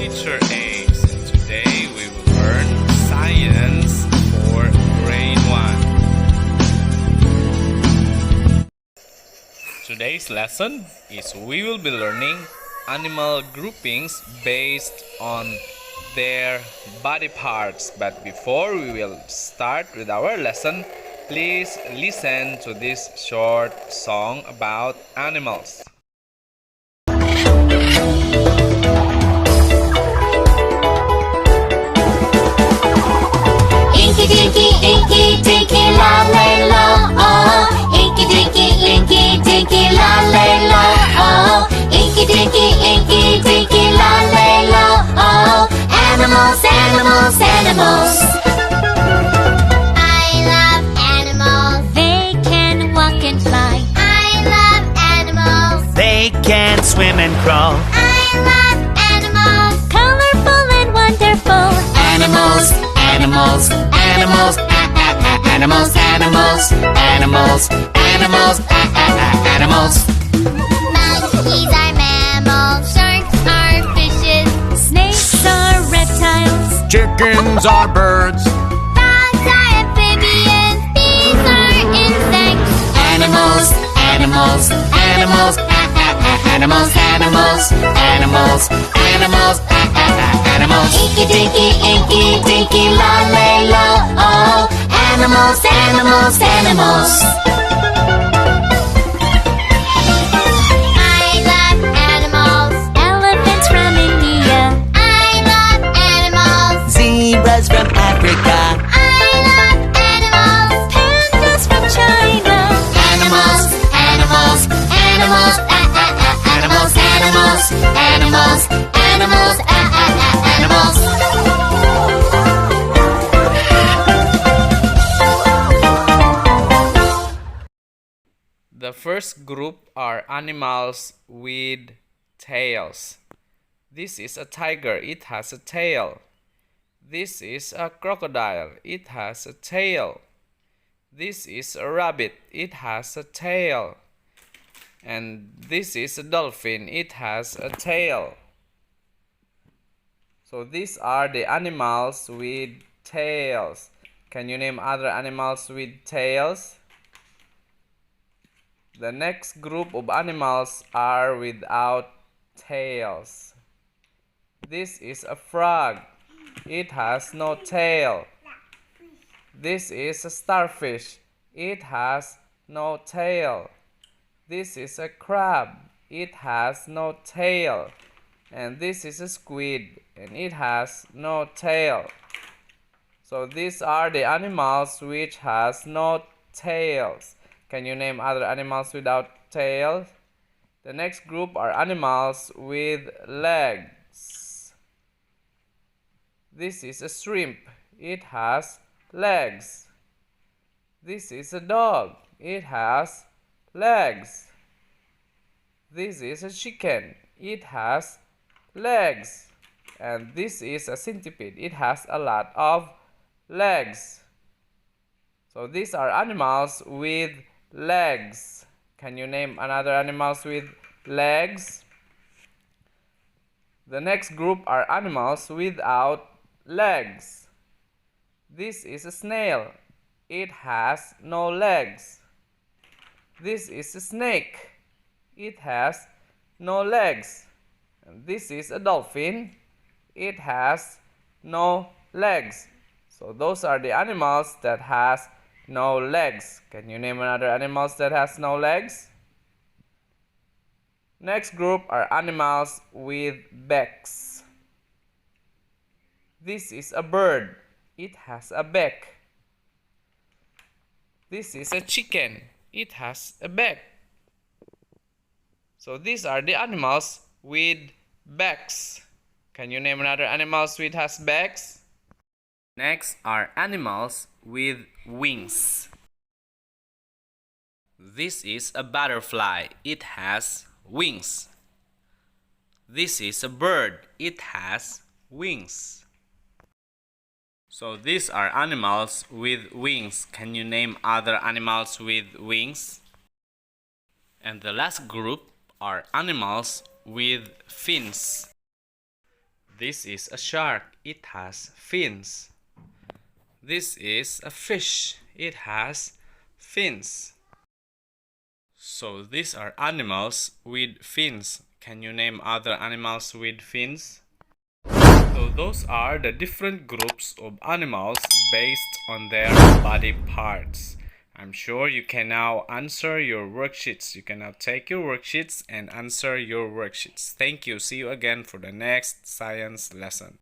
teacher Ace, and today we will learn science for grade 1. Today's lesson is we will be learning animal groupings based on their body parts. But before we will start with our lesson, please listen to this short song about animals. Inky dinky la lay lo, oh. Inky dinky la lay lo, oh. Inky dinky la lay lo, oh. Animals, animals, animals. I love animals. They can walk and fly. I love animals. They can swim and crawl. I love animals. Colorful and wonderful. Animals, animals, animals, animals, animals, animals, animals, animals. Monkeys are mammals. Sharks are fishes. Snakes are reptiles. Chickens are birds. Frogs are amphibians. Bees are insects. Animals, animals, animals, animals, animals, animals, animals, animals. Inky dinky la lay lo, oh. Animals, animals, animals. I love animals. Elephants from India. I love animals. Zebras from Africa. I love animals. Pandas from China. Animals, animals, animals, animals, animals, animals, animals, animals. The first group are animals with tails. This is a tiger, it has a tail. This is a crocodile, it has a tail. This is a rabbit, it has a tail. And this is a dolphin, it has a tail. So these are the animals with tails. Can you name other animals with tails? The next group of animals are without tails. This is a frog. It has no tail. This is a starfish. It has no tail. This is a crab. It has no tail. And this is a squid, and it has no tail. So these are the animals which has no tails. Can you name other animals without tails? The next group are animals with legs. This is a shrimp. It has legs. This is a dog. It has legs. This is a chicken. It has legs. And this is a centipede. It has a lot of legs. So these are animals with legs. Can you name another animals with legs? The next group are animals without legs. This is a snail. It has no legs. This is a snake. It has no legs. And this is a dolphin. It has no legs. So those are the animals that has no legs. Can you name another animals that has no legs? Next group are animals with beaks. This is a bird. It has a beak. This is a chicken. It has a beak. So these are the animals with beaks. Can you name another animals which has beaks? Next are animals with wings. This is a butterfly. It has wings. This is a bird. It has wings. So these are animals with wings. Can you name other animals with wings? And the last group are animals with fins. This is a shark. It has fins. This is a fish. It has fins. So these are animals with fins. Can you name other animals with fins? So those are the different groups of animals based on their body parts. I'm sure you can now answer your worksheets. You can now take your worksheets and answer your worksheets. Thank you. See you again for the next science lesson.